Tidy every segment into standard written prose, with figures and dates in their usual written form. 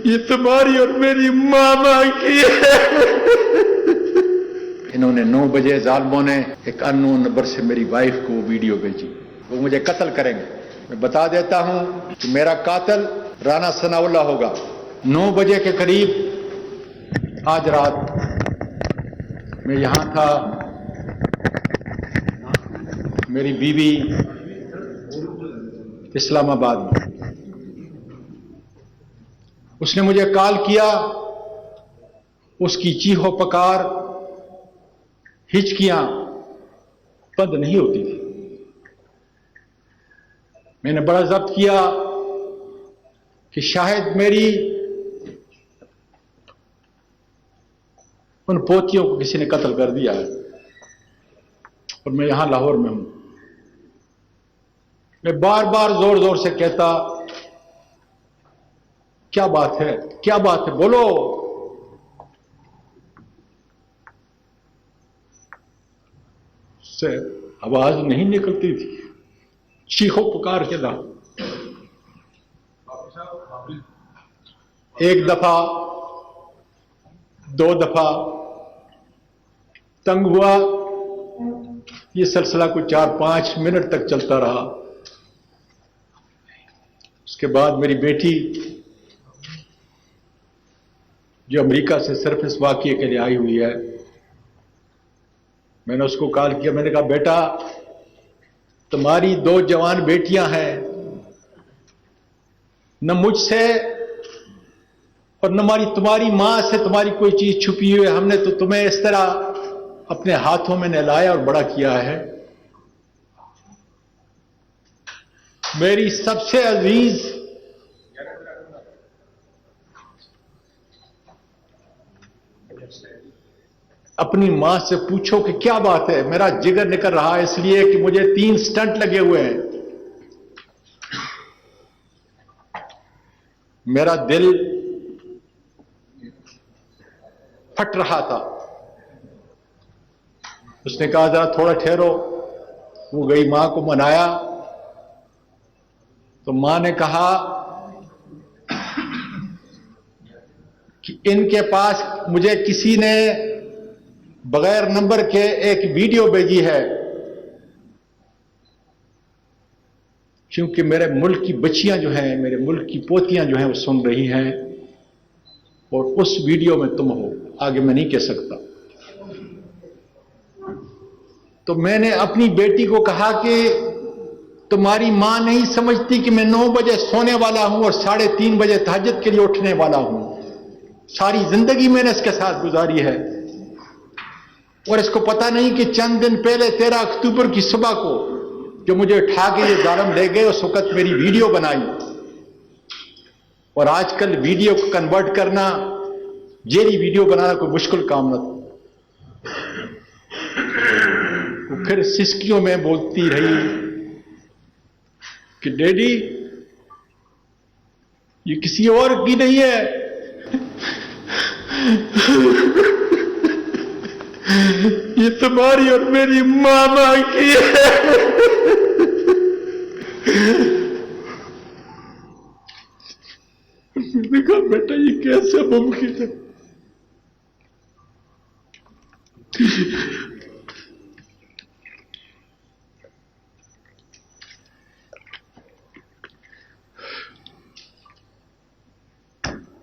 یہ تمہاری اور میری ماما کی ہے۔ انہوں نے 9 بجے ظالموں نے ایک اننون نمبر سے میری وائف کو وہ ویڈیو بھیجی، وہ مجھے قتل کریں گے۔ میں بتا دیتا ہوں کہ میرا قاتل رانا ثناء اللہ ہوگا۔ 9 بجے کے قریب آج رات میں یہاں تھا، میری بیوی اسلام آباد میں، اس نے مجھے کال کیا، اس کی چیخو پکار ہچکیاں بند نہیں ہوتی تھی۔ میں نے بڑا ضبط کیا کہ شاید میری ان پوتیوں کو کسی نے قتل کر دیا ہے، اور میں یہاں لاہور میں ہوں۔ میں بار بار زور زور سے کہتا، کیا بات ہے، کیا بات ہے، بولو۔ سے آواز نہیں نکلتی تھی، چیخو پکار کے تھا۔ ایک دفعہ، 2 دفعہ تنگ ہوا، یہ سلسلہ کوئی 4-5 منٹ تک چلتا رہا۔ اس کے بعد میری بیٹی جو امریکہ سے صرف اس واقعے کے لیے آئی ہوئی ہے، میں نے اس کو کال کیا، میں نے کہا بیٹا تمہاری 2 جوان بیٹیاں ہیں، نہ مجھ سے اور نہ تمہاری ماں سے تمہاری کوئی چیز چھپی ہوئی ہے، ہم نے تو تمہیں اس طرح اپنے ہاتھوں میں نہلایا اور بڑا کیا ہے۔ میری سب سے عزیز اپنی ماں سے پوچھو کہ کیا بات ہے، میرا جگر نکل رہا ہے اس لیے کہ مجھے 3 سٹنٹ لگے ہوئے ہیں، میرا دل پھٹ رہا تھا۔ اس نے کہا ذرا تھوڑا ٹھہرو، وہ گئی ماں کو منایا، تو ماں نے کہا کہ ان کے پاس مجھے کسی نے بغیر نمبر کے ایک ویڈیو بھیجی ہے، کیونکہ میرے ملک کی بچیاں جو ہیں، میرے ملک کی پوتیاں جو ہیں وہ سن رہی ہیں، اور اس ویڈیو میں تم ہو، آگے میں نہیں کہہ سکتا۔ تو میں نے اپنی بیٹی کو کہا کہ تمہاری ماں نہیں سمجھتی کہ میں 9 بجے سونے والا ہوں اور 3:30 بجے تہجد کے لیے اٹھنے والا ہوں، ساری زندگی میں نے اس کے ساتھ گزاری ہے، اور اس کو پتہ نہیں کہ چند دن پہلے 13 اکتوبر کی صبح کو جو مجھے اٹھا کے یہ ظالم لے گئے، اس وقت میری ویڈیو بنائی، اور آج کل ویڈیو کو کنورٹ کرنا، جیلی ویڈیو بنانا کوئی مشکل کام نہ تھا۔ وہ پھر سسکیوں میں بولتی رہی کہ ڈیڈی یہ کسی اور کی نہیں ہے، یہ تمہاری اور میری ماما کی ہے۔ میں نے کہا بیٹا یہ کیسے ممکن ہے؟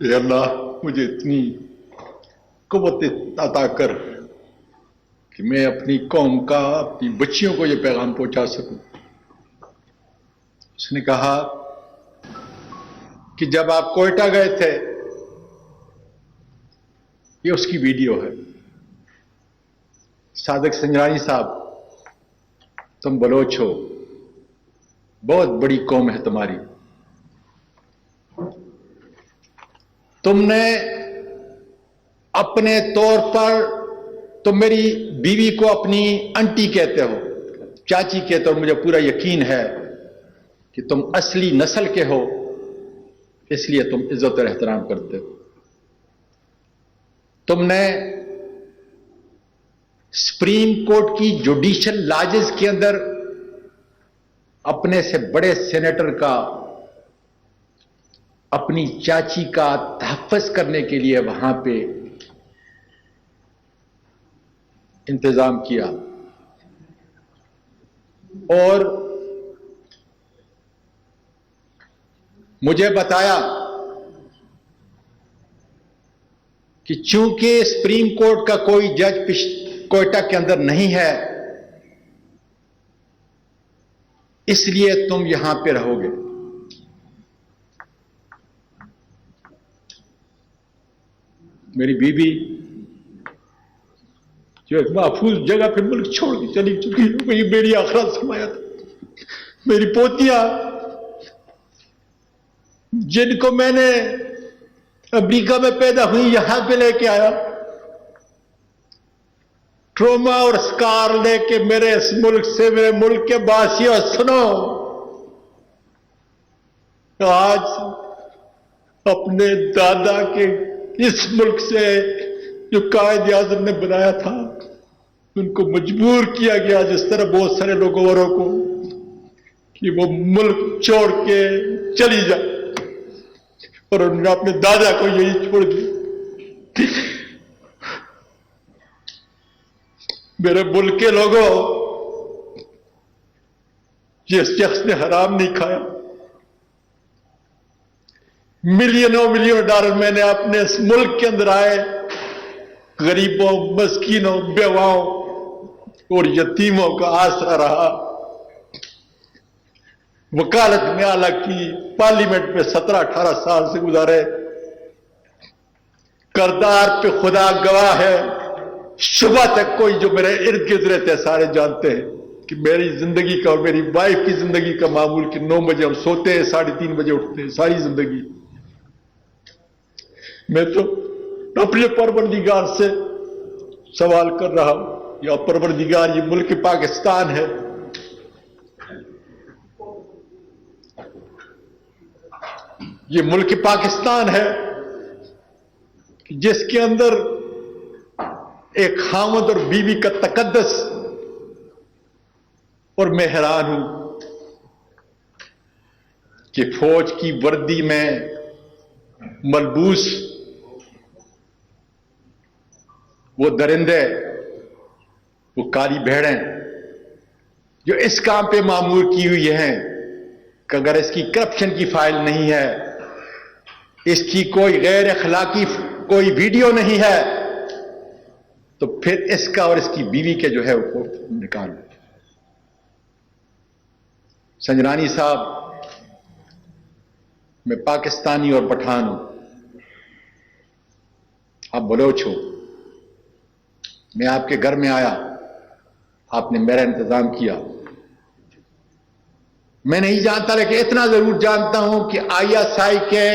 اے اللہ مجھے اتنی قوت عطا کر کہ میں اپنی قوم کا، اپنی بچیوں کو یہ پیغام پہنچا سکوں۔ اس نے کہا کہ جب آپ کوئٹہ گئے تھے، یہ اس کی ویڈیو ہے، صادق سنجرانی صاحب تم بلوچ ہو، بہت بڑی قوم ہے تمہاری، تم نے اپنے طور پر تم میری بیوی کو اپنی انٹی کہتے ہو، چاچی کہتے ہو، مجھے پورا یقین ہے کہ تم اصلی نسل کے ہو، اس لیے تم عزت اور احترام کرتے ہو۔ تم نے سپریم کورٹ کی جوڈیشل لاجز کے اندر اپنے سے بڑے سینیٹر کا اپنی چاچی کا تحفظ کرنے کے لیے وہاں پہ انتظام کیا اور مجھے بتایا کہ چونکہ سپریم کورٹ کا کوئی جج کوئٹہ کے اندر نہیں ہے اس لیے تم یہاں پہ رہو گے. میری بیوی جو ایک محفوظ جگہ پہ ملک چھوڑ کے چلی چکی ہے وہی میری آخرت سمایا تھا. میری پوتیاں جن کو میں نے امریکہ میں پیدا ہوئی یہاں پہ لے کے آیا ٹروما اور سکار لے کے میرے اس ملک سے میرے ملک کے باسیوں سنو آج اپنے دادا کے اس ملک سے جو قائد اعظم نے بنایا تھا ان کو مجبور کیا گیا جس طرح بہت سارے لوگوں اوروں کو کہ وہ ملک چھوڑ کے چلی جائے اور انہوں نے اپنے دادا کو یہی چھوڑ دیا. میرے ملک کے لوگوں جس شخص نے حرام نہیں کھایا ملینوں ڈالر میں نے اپنے اس ملک کے اندر آئے غریبوں مسکینوں بیواؤں اور یتیموں کا آسرا رہا. وکالت میں اعلیٰ کی پارلیمنٹ میں 17-18 سال سے گزارے. کردار پہ خدا گواہ ہے صبح تک کوئی جو میرے ارد گرد رہتے ہیں سارے جانتے ہیں کہ میری زندگی کا اور میری وائف کی زندگی کا معمول کہ 9 بجے ہم سوتے ہیں 3:30 بجے اٹھتے ہیں ساری زندگی. میں تو اپنے پروردگار سے سوال کر رہا ہوں یا پروردگار یہ ملک پاکستان ہے یہ ملک پاکستان ہے جس کے اندر ایک خاوند اور بیوی کا تقدس اور میں حیران ہوں کہ فوج کی وردی میں ملبوس وہ درندے وہ کالی بھیڑیں جو اس کام پہ معمور کی ہوئی ہیں کہ اگر اس کی کرپشن کی فائل نہیں ہے اس کی کوئی غیر اخلاقی کوئی ویڈیو نہیں ہے تو پھر اس کا اور اس کی بیوی کے جو ہے وہ نکال. سنجرانی صاحب میں پاکستانی اور پٹھان ہوں آپ بلوچ ہو میں آپ کے گھر میں آیا آپ نے میرا انتظام کیا. میں نہیں جانتا لیکن اتنا ضرور جانتا ہوں کہ ISI کے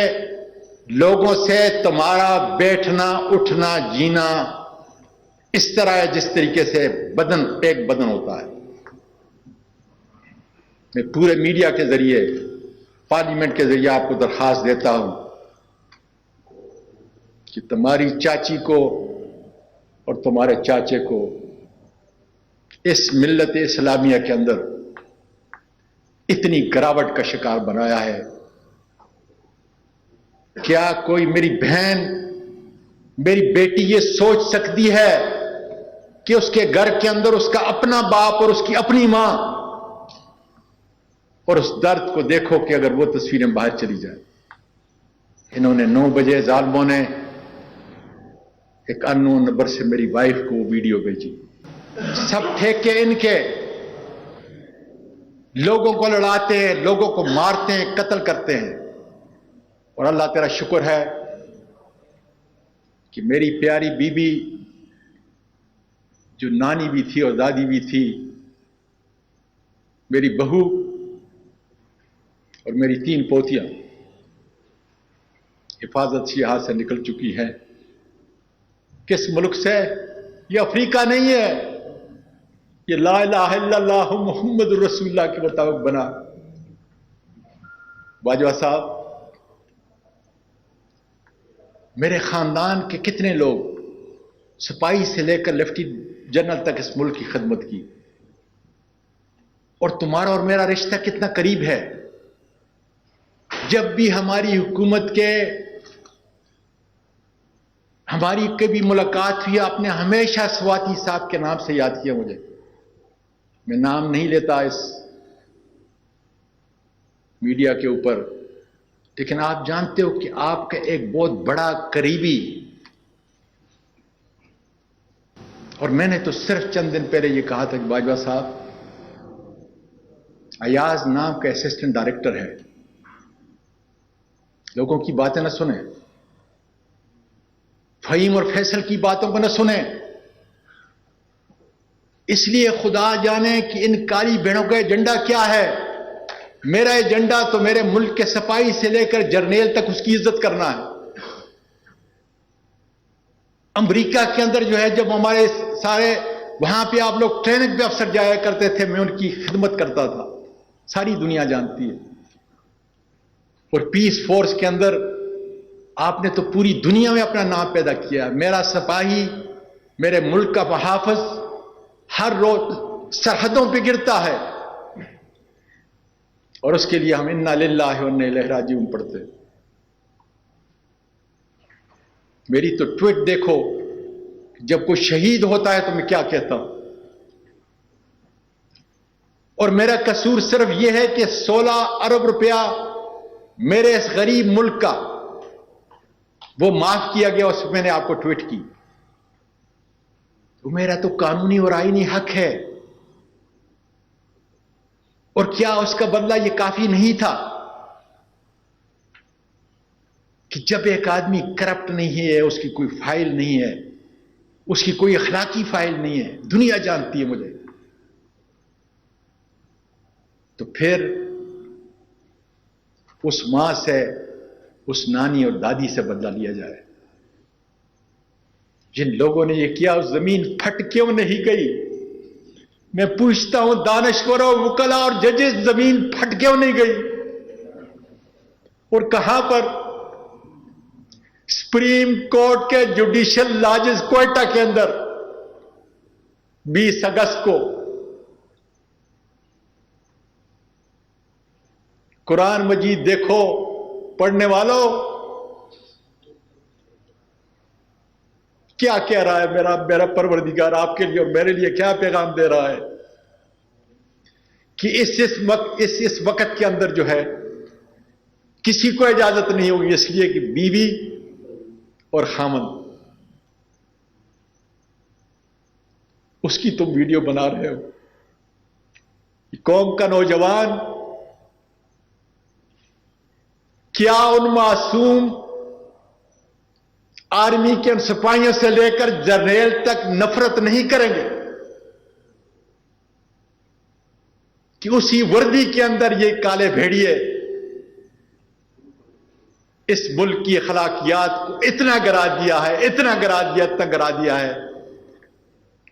لوگوں سے تمہارا بیٹھنا اٹھنا جینا اس طرح ہے جس طریقے سے بدن ایک بدن ہوتا ہے. میں پورے میڈیا کے ذریعے پارلیمنٹ کے ذریعے آپ کو درخواست دیتا ہوں کہ تمہاری چاچی کو اور تمہارے چاچے کو اس ملت اسلامیہ کے اندر اتنی گراوٹ کا شکار بنایا ہے. کیا کوئی میری بہن میری بیٹی یہ سوچ سکتی ہے کہ اس کے گھر کے اندر اس کا اپنا باپ اور اس کی اپنی ماں اور اس درد کو دیکھو کہ اگر وہ تصویریں باہر چلی جائیں. انہوں نے 9 بجے ظالموں نے ایک اننون نمبر سے میری وائف کو وہ ویڈیو بھیجی. سب ٹھیکے ان کے لوگوں کو لڑاتے ہیں لوگوں کو مارتے ہیں قتل کرتے ہیں. اور اللہ تیرا شکر ہے کہ میری پیاری بیوی جو نانی بھی تھی اور دادی بھی تھی میری بہو اور میری 3 پوتیاں حفاظت سے یہاں سے نکل چکی ہیں. کس ملک سے؟ یہ افریقہ نہیں ہے یہ لا الہ الا اللہ محمد رسول اللہ کے مطابق بنا. باجوہ صاحب میرے خاندان کے کتنے لوگ سپاہی سے لے کر لیفٹیننٹ جنرل تک اس ملک کی خدمت کی اور تمہارا اور میرا رشتہ کتنا قریب ہے. جب بھی ہماری حکومت کے ہماری کبھی ملاقات ہوئی آپ نے ہمیشہ سواتی صاحب کے نام سے یاد کیا مجھے. میں نام نہیں لیتا اس میڈیا کے اوپر، لیکن آپ جانتے ہو کہ آپ کا ایک بہت بڑا قریبی، اور میں نے تو صرف چند دن پہلے یہ کہا تھا کہ باجوہ صاحب ایاز نام کا اسسٹنٹ ڈائریکٹر ہے، لوگوں کی باتیں نہ سنیں، فہیم اور فیصل کی باتوں کو نہ سنیں. اس لیے خدا جانے کہ ان کالی بھیڑوں کا ایجنڈا کیا ہے. میرا ایجنڈا تو میرے ملک کے سپاہی سے لے کر جرنیل تک اس کی عزت کرنا ہے. امریکہ کے اندر جو ہے جب ہمارے سارے وہاں پہ آپ لوگ ٹریننگ پہ افسر جایا کرتے تھے، میں ان کی خدمت کرتا تھا، ساری دنیا جانتی ہے. اور پیس فورس کے اندر آپ نے تو پوری دنیا میں اپنا نام پیدا کیا. میرا سپاہی، میرے ملک کا محافظ ہر روز سرحدوں پہ گرتا ہے، اور اس کے لیے ہم انا للہ و انا الیہ راجعون پڑھتے ہیں. میری تو ٹویٹ دیکھو، جب کوئی شہید ہوتا ہے تو میں کیا کہتا ہوں. اور میرا قصور صرف یہ ہے کہ 16 ارب روپیہ میرے اس غریب ملک کا وہ معاف کیا گیا، اس میں نے آپ کو ٹویٹ کی. میرا تو قانونی اور آئینی حق ہے. اور کیا اس کا بدلہ یہ کافی نہیں تھا کہ جب ایک آدمی کرپٹ نہیں ہے، اس کی کوئی فائل نہیں ہے، اس کی کوئی اخلاقی فائل نہیں ہے، دنیا جانتی ہے مجھے، تو پھر اس ماں سے، اس نانی اور دادی سے بدلہ لیا جائے. جن لوگوں نے یہ کیا اس زمین پھٹ کیوں نہیں گئی؟ میں پوچھتا ہوں دانشوروں، وکلا اور ججز، زمین پھٹ کیوں نہیں گئی؟ اور کہاں پر؟ سپریم کورٹ کے جوڈیشل لاجز کوئٹہ کے اندر 20 اگست کو قرآن مجید دیکھو پڑھنے والوں، کیا کہہ رہا ہے میرا پروردگار آپ کے لیے اور میرے لیے کیا پیغام دے رہا ہے کہ اس وقت کے اندر جو ہے کسی کو اجازت نہیں ہوگی، اس لیے کہ بیوی اور خامند، اس کی تم ویڈیو بنا رہے ہو. قوم کا نوجوان کیا ان معصوم آرمی کے ان سپاہیوں سے لے کر جرنیل تک نفرت نہیں کریں گے کہ اسی وردی کے اندر یہ کالے بھیڑیے اس ملک کی اخلاقیات کو اتنا گرا دیا ہے، اتنا گرا دیا ہے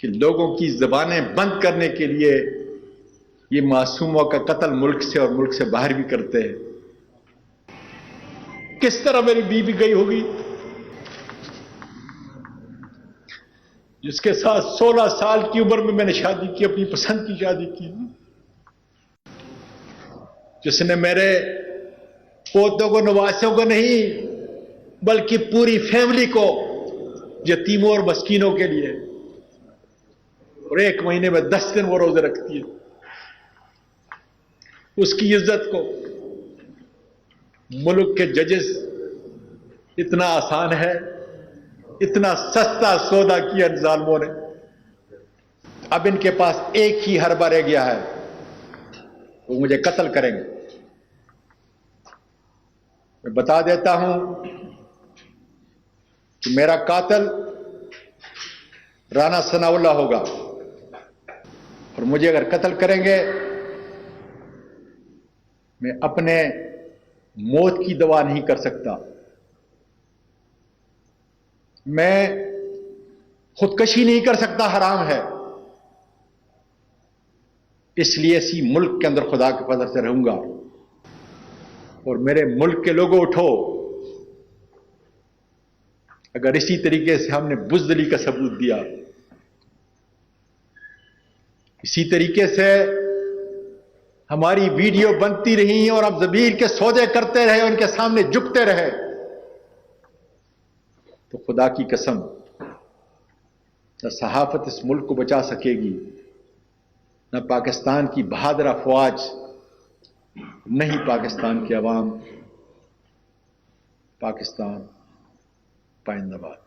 کہ لوگوں کی زبانیں بند کرنے کے لیے یہ معصوموں کا قتل ملک سے اور ملک سے باہر بھی کرتے ہیں. کس طرح میری بیوی گئی ہوگی جس کے ساتھ 16 سال کی عمر میں نے شادی کی، اپنی پسند کی شادی کی، جس نے میرے پوتوں کو، نواسوں کو نہیں بلکہ پوری فیملی کو، یتیموں اور مسکینوں کے لیے، اور 1 مہینے میں 10 دن وہ روزے رکھتی ہے. اس کی عزت کو ملک کے ججز اتنا آسان ہے، اتنا سستا سودا کیا ان ظالموں نے. اب ان کے پاس ایک ہی حربہ رہ گیا ہے، وہ مجھے قتل کریں گے. میں بتا دیتا ہوں کہ میرا قاتل رانا ثناء اللہ ہوگا، اور مجھے اگر قتل کریں گے میں اپنے موت کی دعا نہیں کر سکتا. میں خودکشی نہیں کر سکتا، حرام ہے. اس لیے اسی ملک کے اندر خدا کے فضل سے رہوں گا. اور میرے ملک کے لوگوں اٹھو، اگر اسی طریقے سے ہم نے بزدلی کا ثبوت دیا، اسی طریقے سے ہماری ویڈیو بنتی رہی اور اب ضمیر کے سودے کرتے رہے، ان کے سامنے جھکتے رہے، تو خدا کی قسم نہ صحافت اس ملک کو بچا سکے گی، نہ پاکستان کی بہادر افواج، نہیں پاکستان کی عوام۔ پاکستان پائندہ باد۔